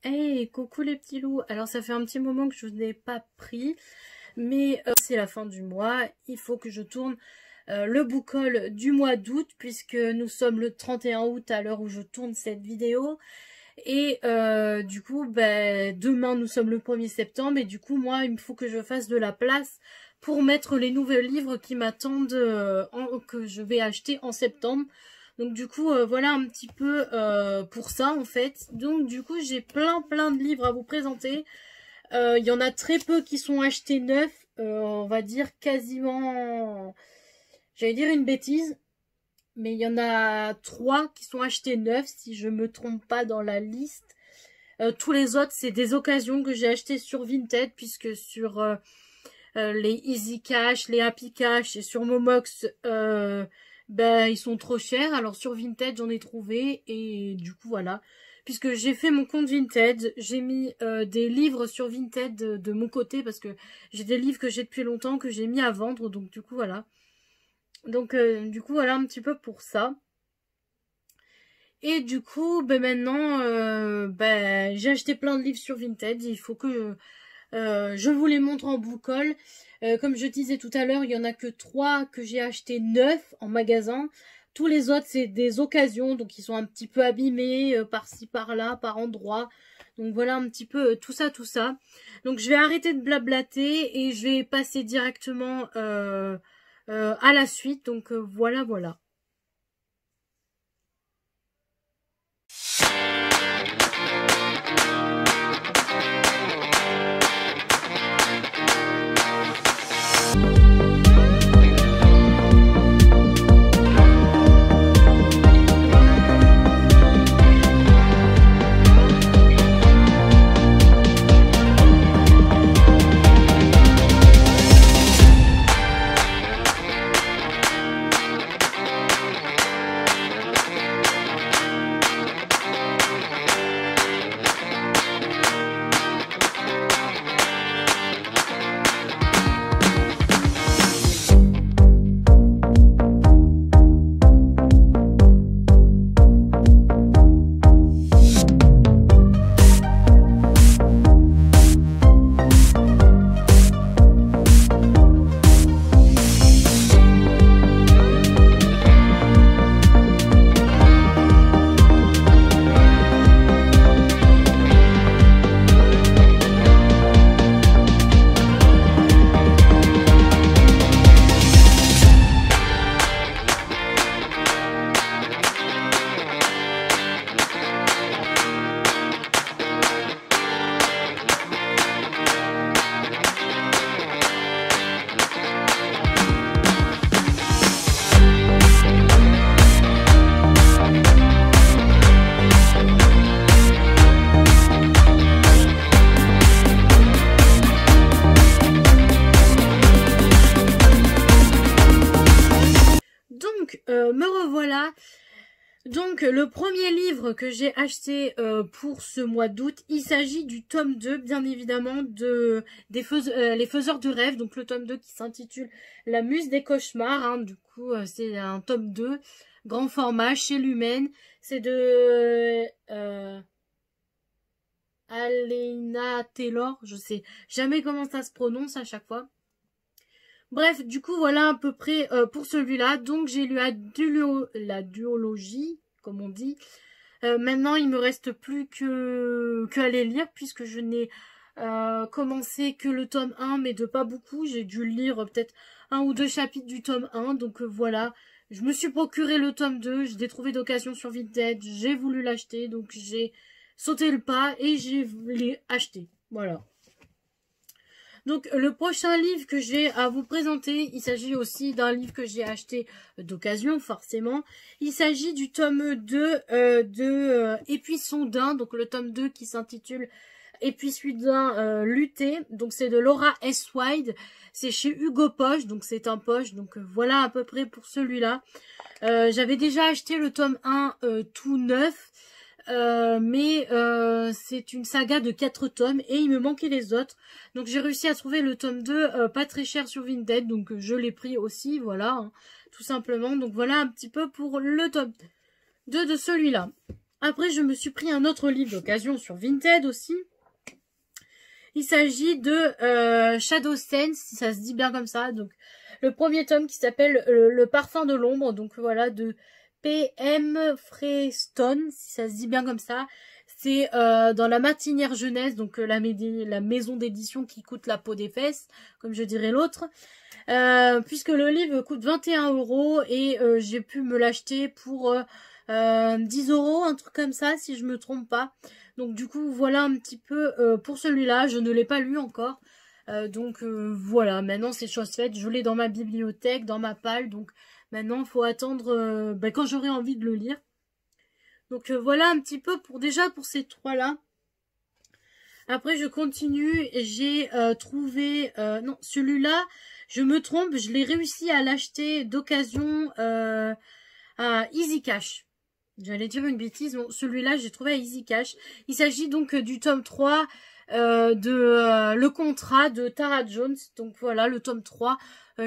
Hey, coucou les petits loups. Alors ça fait un petit moment que je n'ai pas pris, mais c'est la fin du mois. Il faut que je tourne le book haul du mois d'août, puisque nous sommes le 31 août à l'heure où je tourne cette vidéo. Et du coup, demain nous sommes le 1er septembre, et du coup moi il me faut que je fasse de la place pour mettre les nouveaux livres qui m'attendent, que je vais acheter en septembre. Donc du coup, voilà un petit peu pour ça en fait. Donc du coup, j'ai plein de livres à vous présenter. Il y en a très peu qui sont achetés neufs. On va dire quasiment... J'allais dire une bêtise. Mais il y en a 3 qui sont achetés neufs, si je me trompe pas dans la liste. Tous les autres, c'est des occasions que j'ai achetées sur Vinted, puisque sur les Easy Cash, les Happy Cash et sur Momox... ils sont trop chers. Alors sur Vinted j'en ai trouvé et du coup voilà, puisque j'ai fait mon compte Vinted, j'ai mis des livres sur Vinted de mon côté, parce que j'ai des livres que j'ai depuis longtemps que j'ai mis à vendre. Donc du coup voilà, du coup voilà un petit peu pour ça. Et du coup maintenant j'ai acheté plein de livres sur Vinted. Il faut que je vous les montre en book haul. Comme je disais tout à l'heure, il y en a que 3 que j'ai acheté neufs en magasin. Tous les autres, c'est des occasions, donc ils sont un petit peu abîmés par-ci, par-là, par endroit. Donc voilà un petit peu tout ça. Donc je vais arrêter de blablater et je vais passer directement à la suite. Donc voilà. Me revoilà. Donc le premier livre que j'ai acheté pour ce mois d'août, il s'agit du tome 2, bien évidemment, Les Faiseurs de rêves. Donc le tome 2 qui s'intitule La Muse des cauchemars, hein. Du coup c'est un tome 2, grand format, chez Lumen. C'est de Alaina Taylor, je sais jamais comment ça se prononce à chaque fois. Bref, du coup, voilà à peu près pour celui-là. Donc, j'ai lu la duologie, comme on dit. Maintenant, il me reste plus qu'à les lire, puisque je n'ai commencé que le tome 1, mais de pas beaucoup. J'ai dû lire peut-être 1 ou 2 chapitres du tome 1. Donc, voilà. Je me suis procuré le tome 2. Je l'ai trouvé d'occasion sur Vinted. J'ai voulu l'acheter. Donc, j'ai sauté le pas et je l'ai acheté. Voilà. Donc le prochain livre que j'ai à vous présenter, il s'agit aussi d'un livre que j'ai acheté d'occasion forcément. Il s'agit du tome 2 de Épuisson d'un, donc le tome 2 qui s'intitule Épuisson d'un lutter. Donc c'est de Laura S. Wide, c'est chez Hugo Poche, donc c'est un poche. Donc voilà à peu près pour celui-là. J'avais déjà acheté le tome 1 tout neuf. Mais c'est une saga de 4 tomes et il me manquait les autres. Donc j'ai réussi à trouver le tome 2 pas très cher sur Vinted. Donc je l'ai pris aussi, voilà, hein, tout simplement. Donc voilà un petit peu pour le tome 2 de celui-là. Après, je me suis pris un autre livre d'occasion sur Vinted aussi. Il s'agit de Shadow Sense, si ça se dit bien comme ça. Donc, le premier tome qui s'appelle Le Parfum de l'ombre. Donc, voilà, de P.M. Freestone, si ça se dit bien comme ça. C'est dans la Matinière Jeunesse, donc la maison d'édition qui coûte la peau des fesses, comme je dirais l'autre. Puisque le livre coûte 21 € et j'ai pu me l'acheter pour 10 €, un truc comme ça, si je me trompe pas. Donc du coup, voilà un petit peu pour celui-là. Je ne l'ai pas lu encore. Donc voilà, maintenant c'est chose faite. Je l'ai dans ma bibliothèque, dans ma palle. Donc maintenant, il faut attendre quand j'aurai envie de le lire. Donc voilà un petit peu pour ces trois-là. Après, je continue. J'ai trouvé... non, celui-là, je me trompe. Je l'ai réussi à l'acheter d'occasion à Easy Cash. J'allais dire une bêtise. Bon, celui-là, j'ai trouvé à Easy Cash. Il s'agit donc du tome 3 de Le Contrat de Tara Jones. Donc voilà, le tome 3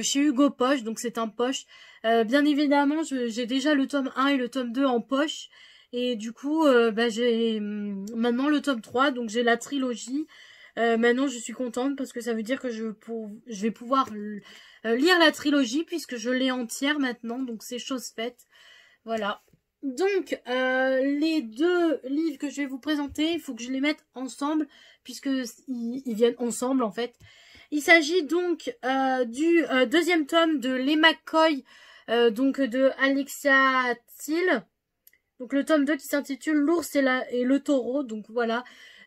chez Hugo Poche. Donc c'est un poche. Bien évidemment, j'ai déjà le tome 1 et le tome 2 en poche. Et du coup, j'ai maintenant le tome 3. Donc j'ai la trilogie. Maintenant, je suis contente parce que ça veut dire que je vais pouvoir lire la trilogie puisque je l'ai entière maintenant. Donc c'est chose faite. Voilà. Donc, les deux livres que je vais vous présenter, il faut que je les mette ensemble, puisque ils viennent ensemble, en fait. Il s'agit donc du deuxième tome de Les McCoy, donc de Alexia Thiel. Donc, le tome 2 qui s'intitule L'ours et le taureau. Donc, voilà.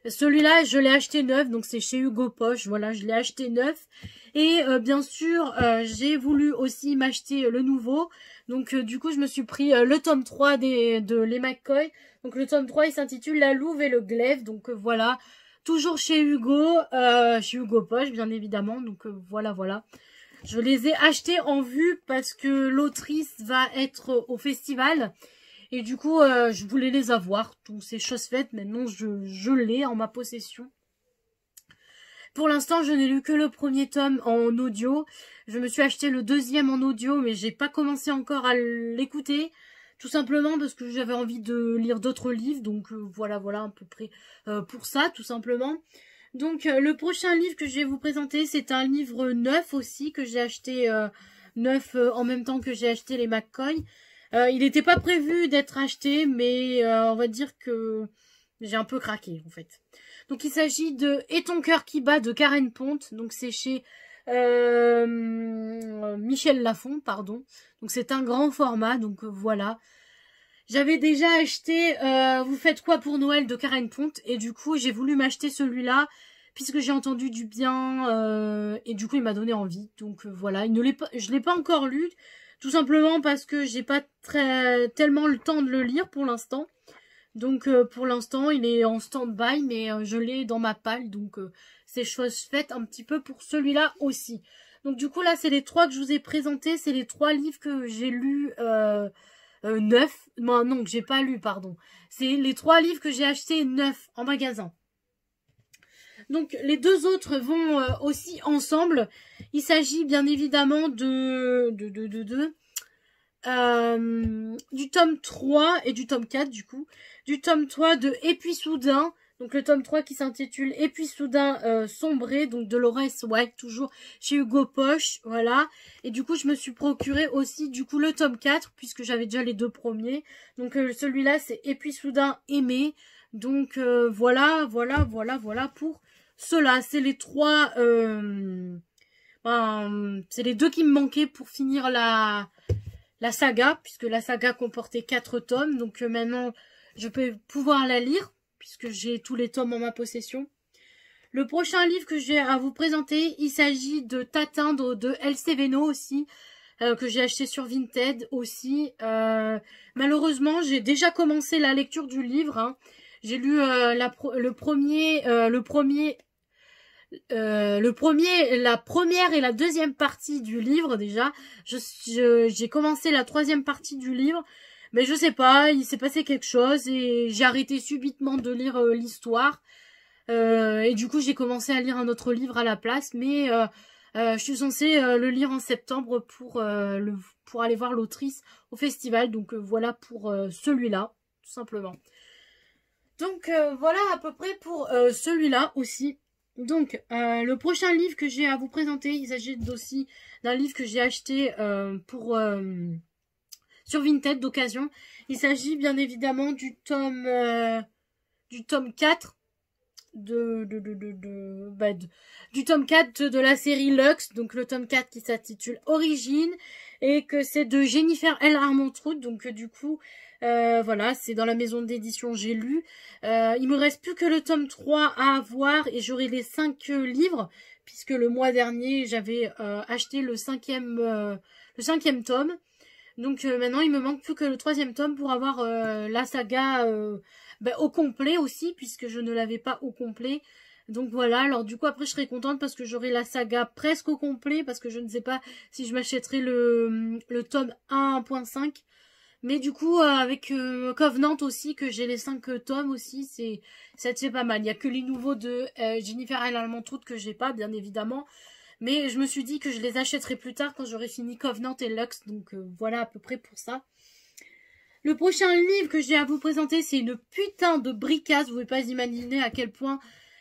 Celui-là, je l'ai acheté neuf, donc c'est chez Hugo Poche. Voilà, je l'ai acheté neuf. Et bien sûr, j'ai voulu aussi m'acheter le nouveau. Donc du coup, je me suis pris le tome 3 de Les McCoy. Donc le tome 3, il s'intitule La Louve et le Glaive. Donc voilà, toujours chez Hugo Poche, bien évidemment. Donc voilà. Je les ai achetés en vue parce que l'autrice va être au festival. Et du coup, je voulais les avoir. Donc c'est chose faite. Maintenant, je l'ai en ma possession. Pour l'instant, je n'ai lu que le premier tome en audio. Je me suis acheté le deuxième en audio, mais j'ai pas commencé encore à l'écouter. Tout simplement parce que j'avais envie de lire d'autres livres. Donc voilà, à peu près pour ça, tout simplement. Donc le prochain livre que je vais vous présenter, c'est un livre neuf aussi, que j'ai acheté neuf en même temps que j'ai acheté les McCoy. Il n'était pas prévu d'être acheté, mais on va dire que j'ai un peu craqué en fait. Donc il s'agit de Et ton cœur qui bat de Karen Ponte. Donc c'est chez Michel Lafon, pardon. Donc c'est un grand format, donc voilà. J'avais déjà acheté Vous faites quoi pour Noël de Karen Ponte. Et du coup j'ai voulu m'acheter celui-là, puisque j'ai entendu du bien. Et du coup il m'a donné envie. Donc voilà, je l'ai pas encore lu. Tout simplement parce que j'ai pas tellement le temps de le lire pour l'instant. Donc pour l'instant il est en stand-by, mais je l'ai dans ma palle, donc c'est chose faite un petit peu pour celui-là aussi. Donc du coup là c'est les trois que je vous ai présentés, c'est les trois livres que j'ai lus neufs, non que j'ai pas lu pardon. C'est les trois livres que j'ai achetés neufs en magasin. Donc les deux autres vont aussi ensemble. Il s'agit bien évidemment du tome 3 et du tome 4 du coup. Du tome 3 de Et puis soudain. Donc le tome 3 qui s'intitule Et puis soudain sombré. Donc de Dolores White, toujours chez Hugo Poche. Voilà. Et du coup je me suis procuré aussi du coup le tome 4. Puisque j'avais déjà les deux premiers. Donc celui-là c'est Et puis soudain aimé. Donc voilà pour cela. C'est les trois... c'est les deux qui me manquaient pour finir la saga, puisque la saga comportait 4 tomes. Donc maintenant, je peux pouvoir la lire, puisque j'ai tous les tomes en ma possession. Le prochain livre que j'ai à vous présenter, il s'agit de Tatin de Elsie Venot aussi, que j'ai acheté sur Vinted aussi. Malheureusement, j'ai déjà commencé la lecture du livre. Hein. J'ai lu la première et la deuxième partie du livre déjà. J'ai commencé la troisième partie du livre, mais je sais pas, il s'est passé quelque chose et j'ai arrêté subitement de lire l'histoire. Et du coup, j'ai commencé à lire un autre livre à la place, mais je suis censée le lire en septembre pour aller voir l'autrice au festival. Donc voilà pour celui-là, tout simplement. Donc voilà à peu près pour celui-là aussi. Donc le prochain livre que j'ai à vous présenter, il s'agit aussi d'un livre que j'ai acheté sur Vinted d'occasion. Il s'agit bien évidemment du tome 4 du tome 4 de la série Lux, donc le tome 4 qui s'intitule Origine, et que c'est de Jennifer L. Armentrout, donc du coup, voilà, c'est dans la maison d'édition J'ai lu. Il me reste plus que le tome 3 à avoir, et j'aurai les 5 livres, puisque le mois dernier, j'avais acheté le cinquième tome. Donc maintenant, il me manque plus que le 3e tome pour avoir la saga au complet aussi, puisque je ne l'avais pas au complet. Donc voilà, alors du coup après je serai contente parce que j'aurai la saga presque au complet, parce que je ne sais pas si je m'achèterai le tome 1.5. Mais du coup avec Covenant aussi, que j'ai les 5 tomes aussi, ça te fait pas mal. Il n'y a que les nouveaux de Jennifer L. Armentrout que j'ai pas, bien évidemment. Mais je me suis dit que je les achèterai plus tard quand j'aurai fini Covenant et Lux. Donc voilà à peu près pour ça. Le prochain livre que j'ai à vous présenter, c'est une putain de bricasse. Vous ne pouvez pas imaginer à quel point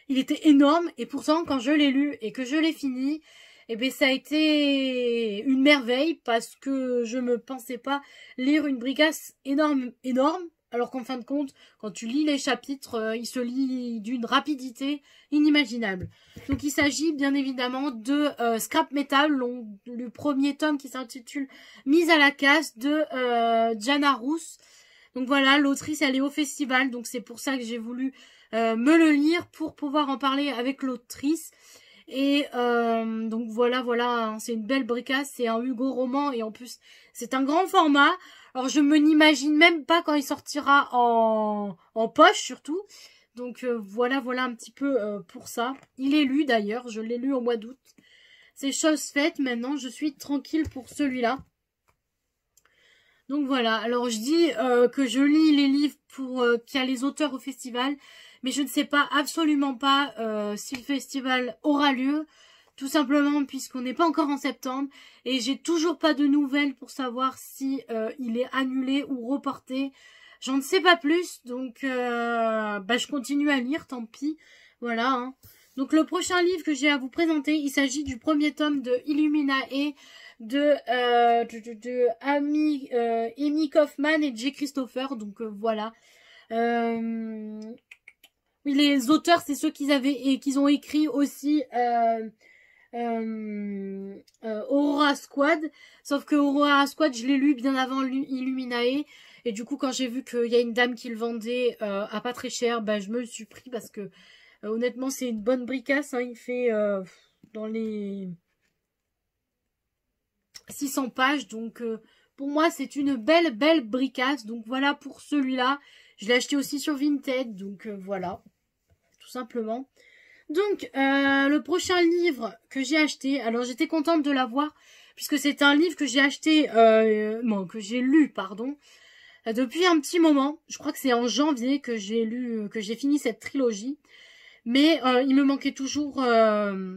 il était énorme. Et pourtant, quand je l'ai lu et que je l'ai fini, eh bien, ça a été une merveille. Parce que je ne pensais pas lire une bricasse énorme. Alors qu'en fin de compte, quand tu lis les chapitres, il se lit d'une rapidité inimaginable. Donc il s'agit bien évidemment de Scrap Metal, le premier tome qui s'intitule Mise à la casse de Jana Rousse. Donc voilà, l'autrice elle est au festival, donc c'est pour ça que j'ai voulu me le lire pour pouvoir en parler avec l'autrice. Et donc voilà, hein, c'est une belle bricasse, c'est un Hugo roman et en plus c'est un grand format. Alors je me n'imagine même pas quand il sortira en poche surtout. Donc voilà un petit peu pour ça. Il est lu d'ailleurs, je l'ai lu au mois d'août. C'est chose faite, maintenant je suis tranquille pour celui-là. Donc voilà, alors je dis que je lis les livres pour qu'il y a les auteurs au festival. Mais je ne sais pas, absolument pas si le festival aura lieu. Tout simplement puisqu'on n'est pas encore en septembre. Et j'ai toujours pas de nouvelles pour savoir si il est annulé ou reporté. J'en sais pas plus. Donc je continue à lire, tant pis. Voilà. Hein. Donc le prochain livre que j'ai à vous présenter, il s'agit du premier tome de Illuminae de Amy Kaufman et Jay Christopher. Donc voilà. Les auteurs, c'est ceux qu'ils ont écrit aussi Aurora Squad. Sauf que Aurora Squad, je l'ai lu bien avant Illuminae. Et du coup, quand j'ai vu qu'il y a une dame qui le vendait à pas très cher, je me le suis pris parce que honnêtement, c'est une bonne bricasse. Hein, il fait dans les 600 pages. Donc pour moi, c'est une belle bricasse. Donc voilà pour celui-là. Je l'ai acheté aussi sur Vinted. Donc voilà. Tout simplement. Donc, le prochain livre que j'ai acheté, alors j'étais contente de l'avoir, puisque c'est un livre que j'ai acheté, que j'ai lu, pardon, depuis un petit moment. Je crois que c'est en janvier que j'ai fini cette trilogie. Mais il me manquait toujours ce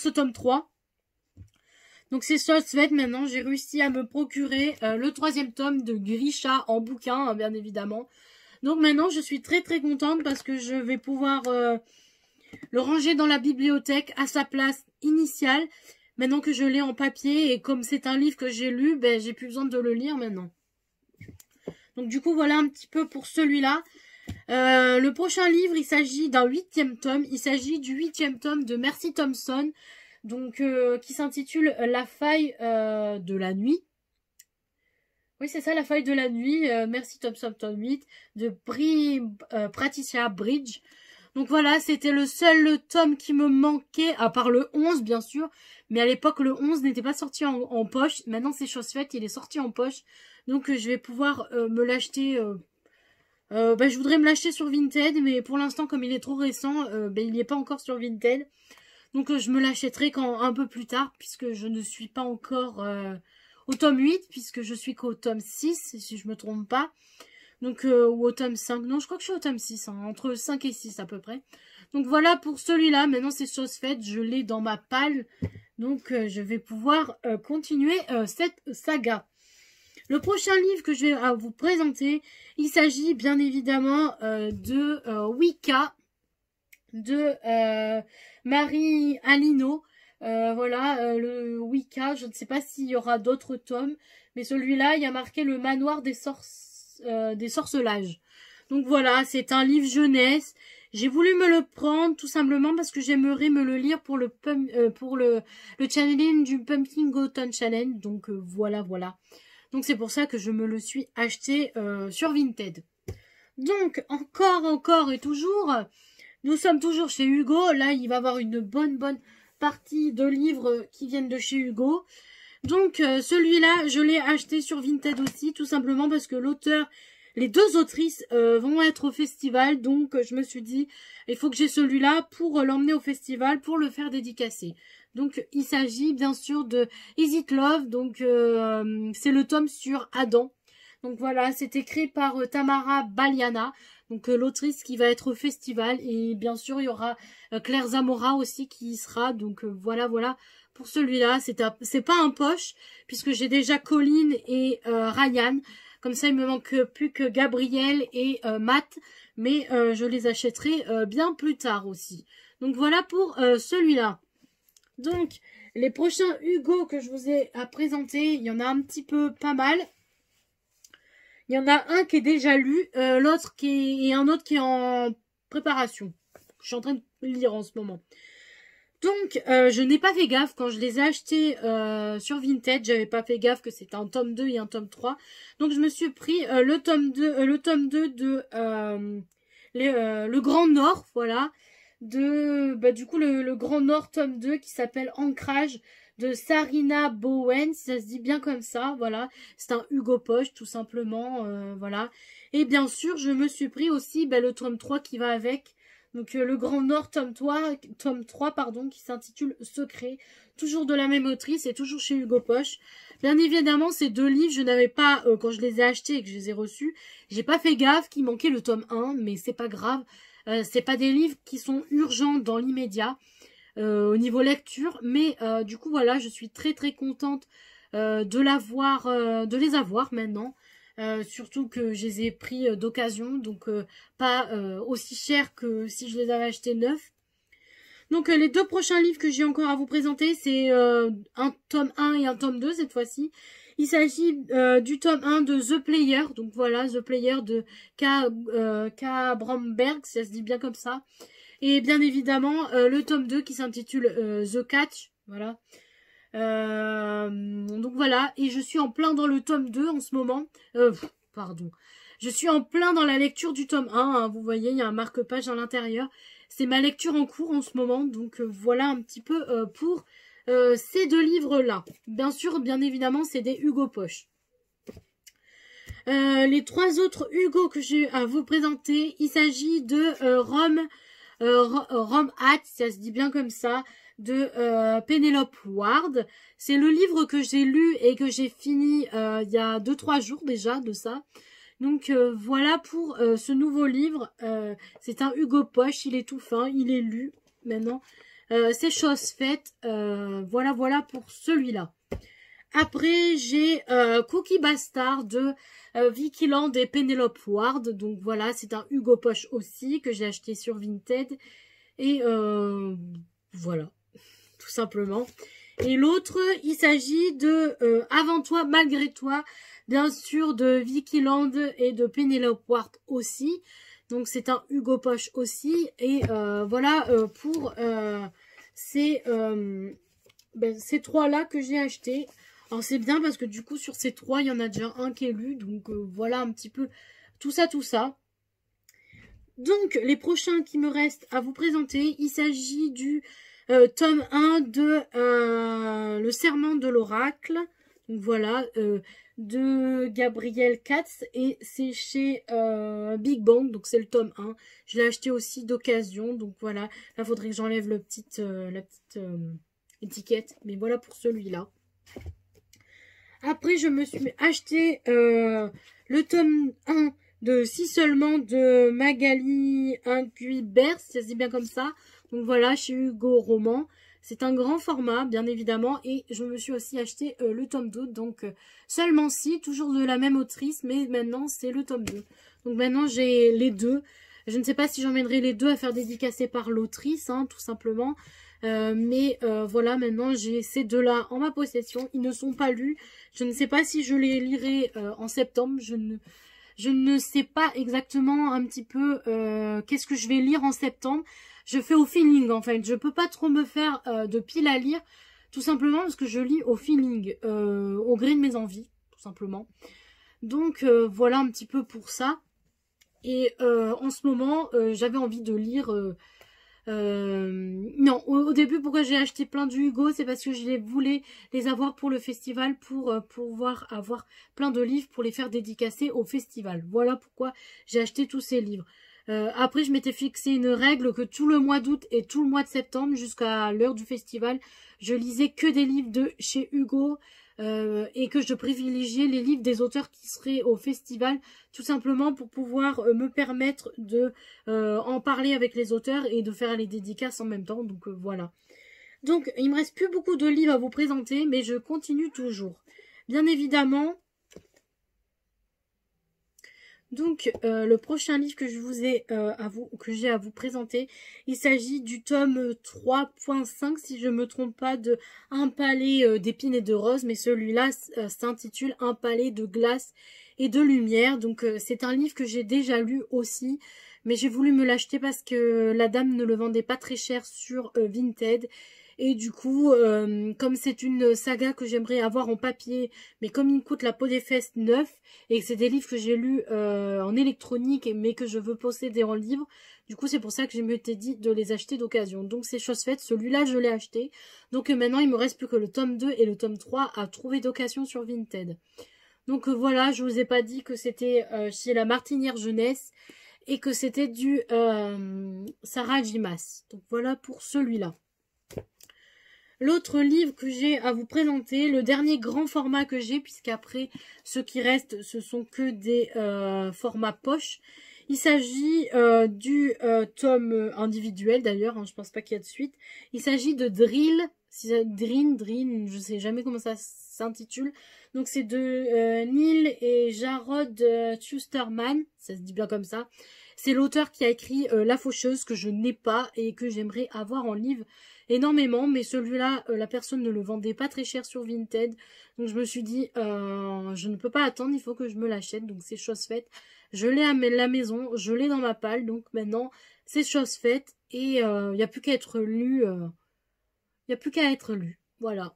tome 3. Donc c'est chose faite maintenant, j'ai réussi à me procurer le 3e tome de Grisha en bouquin, hein, bien évidemment. Donc maintenant, je suis très contente parce que je vais pouvoir le ranger dans la bibliothèque à sa place initiale. Maintenant que je l'ai en papier et comme c'est un livre que j'ai lu, j'ai plus besoin de le lire maintenant. Donc du coup, voilà un petit peu pour celui-là. Le prochain livre, il s'agit d'un 8e tome. Il s'agit du 8e tome de Mercy Thompson, donc qui s'intitule La faille de la nuit. Oui, c'est ça, La faille de la nuit, Mercy Thompson 8, de Patricia Bridge. Donc voilà, c'était le seul tome qui me manquait, à part le 11, bien sûr. Mais à l'époque, le 11 n'était pas sorti en poche. Maintenant, c'est chose faite, il est sorti en poche. Donc, je vais pouvoir me l'acheter. Je voudrais me l'acheter sur Vinted, mais pour l'instant, comme il est trop récent, il n'y est pas encore sur Vinted. Donc, je me l'achèterai un peu plus tard, puisque je ne suis pas encore... au tome 8, puisque je suis qu'au tome 6, si je me trompe pas. Donc, ou au tome 5. Non, je crois que je suis au tome 6, hein, entre 5 et 6 à peu près. Donc, voilà pour celui-là. Maintenant, c'est chose faite. Je l'ai dans ma palle. Donc, je vais pouvoir continuer cette saga. Le prochain livre que je vais vous présenter, il s'agit bien évidemment de Wicca de Marie Alino. Voilà, le Wicca, je ne sais pas s'il y aura d'autres tomes, mais celui-là, il y a marqué le manoir des sorcelages. Donc voilà, c'est un livre jeunesse. J'ai voulu me le prendre tout simplement parce que j'aimerais me le lire pour le challenge du Pumpkin Autumn Challenge. Donc voilà. Donc c'est pour ça que je me le suis acheté sur Vinted. Donc encore et toujours, nous sommes toujours chez Hugo. Là, il va y avoir une bonne partie de livres qui viennent de chez Hugo. Donc celui-là, je l'ai acheté sur Vinted aussi, tout simplement parce que l'auteur, les deux autrices vont être au festival. Donc je me suis dit, il faut que j'ai celui-là pour l'emmener au festival, pour le faire dédicacer. Donc il s'agit bien sûr de Is It Love, donc c'est le tome sur Adam. Donc voilà, c'est écrit par Tamara Baliana, donc l'autrice qui va être au festival. Et bien sûr, il y aura Claire Zamora aussi qui y sera. Donc voilà pour celui-là. C'est pas un poche, puisque j'ai déjà Colline et Ryan. Comme ça, il me manque plus que Gabriel et Matt. Mais je les achèterai bien plus tard aussi. Donc voilà pour celui-là. Donc, les prochains Hugo que je vous ai à présenter, il y en a un petit peu pas mal. Il y en a un qui est déjà lu, l'autre et un autre qui est en préparation. Je suis en train de lire en ce moment. Donc, je n'ai pas fait gaffe quand je les ai achetés sur Vinted. J'avais pas fait gaffe que c'était un tome 2 et un tome 3. Donc, je me suis pris le tome 2 de le Grand Nord, voilà. Du coup, le Grand Nord tome 2 qui s'appelle Ancrage de Sarina Bowen, si ça se dit bien comme ça, voilà. C'est un Hugo Poche, tout simplement, voilà. Et bien sûr, je me suis pris aussi le tome 3 qui va avec. Donc, le Grand Nord tome 3 pardon, qui s'intitule Secret. Toujours de la même autrice et toujours chez Hugo Poche. Bien évidemment, ces deux livres, je n'avais pas, quand je les ai achetés et que je les ai reçus, j'ai pas fait gaffe qu'il manquait le tome 1, mais c'est pas grave. C'est pas des livres qui sont urgents dans l'immédiat au niveau lecture, mais du coup voilà, je suis très contente de les avoir maintenant, surtout que je les ai pris d'occasion, donc pas aussi cher que si je les avais achetés neufs. Donc les deux prochains livres que j'ai encore à vous présenter, c'est un tome 1 et un tome 2 cette fois-ci. Il s'agit du tome 1 de The Player, donc voilà, The Player de K. Bromberg, ça se dit bien comme ça. Et bien évidemment, le tome 2 qui s'intitule The Catch, voilà. Donc voilà, et je suis en plein dans le tome 2 en ce moment. Pardon. Je suis en plein dans la lecture du tome 1, hein, vous voyez, il y a un marque-page à l'intérieur. C'est ma lecture en cours en ce moment, donc voilà un petit peu pour... ces deux livres-là. Bien sûr, bien évidemment, c'est des Hugo Poche. Les trois autres Hugo que j'ai à vous présenter, il s'agit de Rome Hat, ça se dit bien comme ça, de Penelope Ward. C'est le livre que j'ai lu et que j'ai fini il y a 2-3 jours déjà de ça. Donc voilà pour ce nouveau livre. C'est un Hugo Poche, il est tout fin, il est lu maintenant. C'est chose faite. Voilà pour celui-là. Après, j'ai Cookie Bastard de Vicky Land et Penelope Ward. Donc voilà, c'est un Hugo Poche aussi que j'ai acheté sur Vinted. Et voilà, tout simplement. Et l'autre, il s'agit de Avant toi, malgré toi, bien sûr, de Vicky Land et de Penelope Ward aussi. Donc c'est un Hugo Poche aussi. Et voilà pour ces trois-là que j'ai acheté. Alors c'est bien parce que du coup sur ces trois, il y en a déjà un qui est lu. Donc voilà un petit peu tout ça. Donc les prochains qui me restent à vous présenter, il s'agit du tome 1 de Le Serment de l'Oracle. Donc voilà, de Gabriel Katz, et c'est chez Big Bang, donc c'est le tome 1. Je l'ai acheté aussi d'occasion, donc voilà. Là, il faudrait que j'enlève la petite étiquette, mais voilà pour celui-là. Après, je me suis acheté le tome 1 de Si seulement de Magali Incuibert, ça se dit bien comme ça. Donc voilà, chez Hugo Roman. C'est un grand format, bien évidemment, et je me suis aussi acheté le tome 2, donc seulement 6, toujours de la même autrice, mais maintenant c'est le tome 2. Donc maintenant j'ai les deux. Je ne sais pas si j'emmènerai les deux à faire dédicacer par l'autrice, hein, tout simplement. Mais voilà, maintenant j'ai ces deux-là en ma possession. Ils ne sont pas lus. Je ne sais pas si je les lirai en septembre. Je ne sais pas exactement un petit peu qu'est-ce que je vais lire en septembre. Je fais au feeling en fait. Je peux pas trop me faire de pile à lire. Tout simplement parce que je lis au feeling, au gré de mes envies, tout simplement. Donc voilà un petit peu pour ça. Et en ce moment, j'avais envie de lire... non, au début, pourquoi j'ai acheté plein du Hugo, c'est parce que je voulais les avoir pour le festival, pour pouvoir avoir plein de livres pour les faire dédicacer au festival. Voilà pourquoi j'ai acheté tous ces livres. Après, je m'étais fixé une règle que tout le mois d'août et tout le mois de septembre, jusqu'à l'heure du festival, je lisais que des livres de chez Hugo et que je privilégiais les livres des auteurs qui seraient au festival, tout simplement pour pouvoir me permettre de en parler avec les auteurs et de faire les dédicaces en même temps. Donc voilà. Donc il me reste plus beaucoup de livres à vous présenter, mais je continue toujours. Bien évidemment. Donc le prochain livre que je vous ai j'ai à vous présenter, il s'agit du tome 3.5 si je me trompe pas, de Un palais d'épines et de roses, mais celui-là s'intitule Un palais de glace et de lumière. Donc c'est un livre que j'ai déjà lu aussi, mais j'ai voulu me l'acheter parce que la dame ne le vendait pas très cher sur Vinted. Et du coup, comme c'est une saga que j'aimerais avoir en papier, mais comme il me coûte la peau des fesses neuf, et que c'est des livres que j'ai lus en électronique, mais que je veux posséder en livre, du coup c'est pour ça que je m'étais dit de les acheter d'occasion. Donc c'est chose faite, celui-là je l'ai acheté. Donc maintenant il me reste plus que le tome 2 et le tome 3 à trouver d'occasion sur Vinted. Donc voilà, je vous ai pas dit que c'était chez la Martinière Jeunesse, et que c'était du Sarah J. Maas. Donc voilà pour celui-là. L'autre livre que j'ai à vous présenter, le dernier grand format que j'ai, puisqu'après, ce qui reste, ce sont que des formats poche. Il s'agit du tome individuel, d'ailleurs, hein, je pense pas qu'il y a de suite. Il s'agit de Drill, Drin, je sais jamais comment ça s'intitule. Donc c'est de Neil et Jarrod Schusterman, ça se dit bien comme ça. C'est l'auteur qui a écrit La Faucheuse, que je n'ai pas et que j'aimerais avoir en livre énormément, mais celui-là, la personne ne le vendait pas très cher sur Vinted, donc je me suis dit, je ne peux pas attendre, il faut que je me l'achète, donc c'est chose faite. Je l'ai à la maison, je l'ai dans ma palle, donc maintenant, c'est chose faite, et il n'y a plus qu'à être lu, voilà.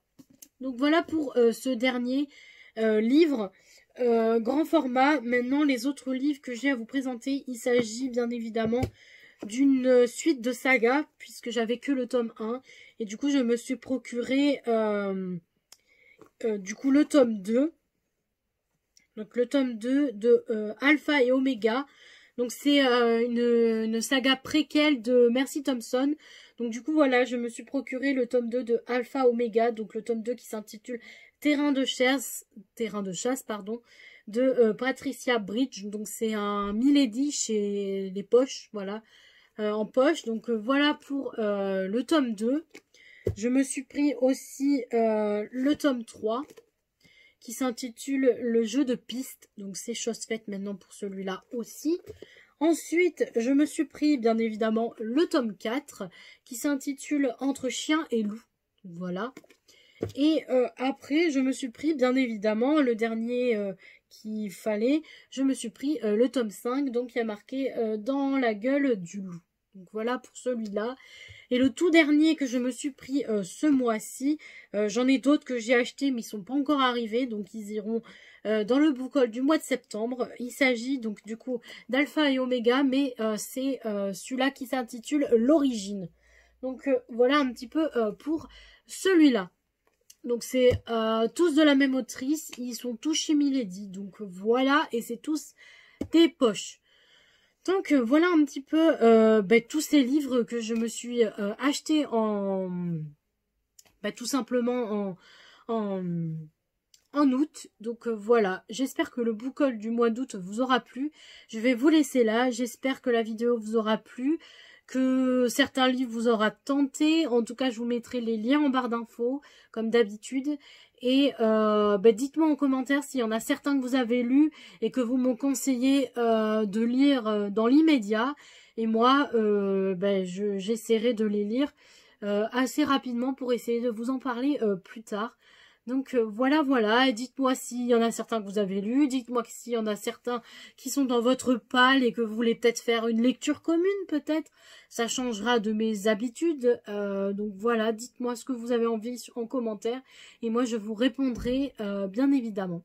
Donc voilà pour ce dernier livre, grand format. Maintenant, les autres livres que j'ai à vous présenter, il s'agit bien évidemment d'une suite de saga, puisque j'avais que le tome 1, et du coup je me suis procuré du coup le tome 2, donc le tome 2 de Alpha et Omega. Donc c'est une saga préquelle de Mercy Thompson. Donc du coup voilà, je me suis procuré le tome 2 de Alpha Omega, donc le tome 2 qui s'intitule Terrain de chasse pardon, de Patricia Bridge. Donc c'est un Milady chez les poches, voilà. En poche, donc voilà pour le tome 2. Je me suis pris aussi le tome 3 qui s'intitule Le jeu de piste, donc c'est chose faite maintenant pour celui-là aussi. Ensuite, je me suis pris bien évidemment le tome 4 qui s'intitule Entre chien et loup, voilà. Et après, je me suis pris bien évidemment le dernier qu'il fallait, je me suis pris le tome 5, donc il y a marqué Dans la gueule du loup. Donc voilà pour celui-là. Et le tout dernier que je me suis pris ce mois-ci, j'en ai d'autres que j'ai achetés mais ils sont pas encore arrivés, donc ils iront dans le book haul du mois de septembre. Il s'agit donc du coup d'Alpha et Omega, mais c'est celui-là qui s'intitule L'origine. Donc voilà un petit peu pour celui-là. Donc c'est tous de la même autrice, ils sont tous chez Milady, donc voilà, et c'est tous des poches. Donc voilà un petit peu tous ces livres que je me suis achetés en tout simplement en août. Donc voilà, j'espère que le book haul du mois d'août vous aura plu. Je vais vous laisser là, j'espère que la vidéo vous aura plu, que certains livres vous aura tenté. En tout cas, je vous mettrai les liens en barre d'infos, comme d'habitude. Et dites-moi en commentaire s'il y en a certains que vous avez lus et que vous m'en conseillez de lire dans l'immédiat. Et moi, j'essaierai de les lire assez rapidement pour essayer de vous en parler plus tard. Donc voilà, et dites-moi s'il y en a certains que vous avez lus, dites-moi s'il y en a certains qui sont dans votre palle et que vous voulez peut-être faire une lecture commune peut-être, ça changera de mes habitudes, donc voilà, dites-moi ce que vous avez envie en commentaire et moi je vous répondrai bien évidemment.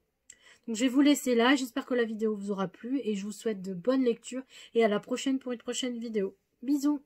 Donc je vais vous laisser là, j'espère que la vidéo vous aura plu et je vous souhaite de bonnes lectures et à la prochaine pour une prochaine vidéo. Bisous!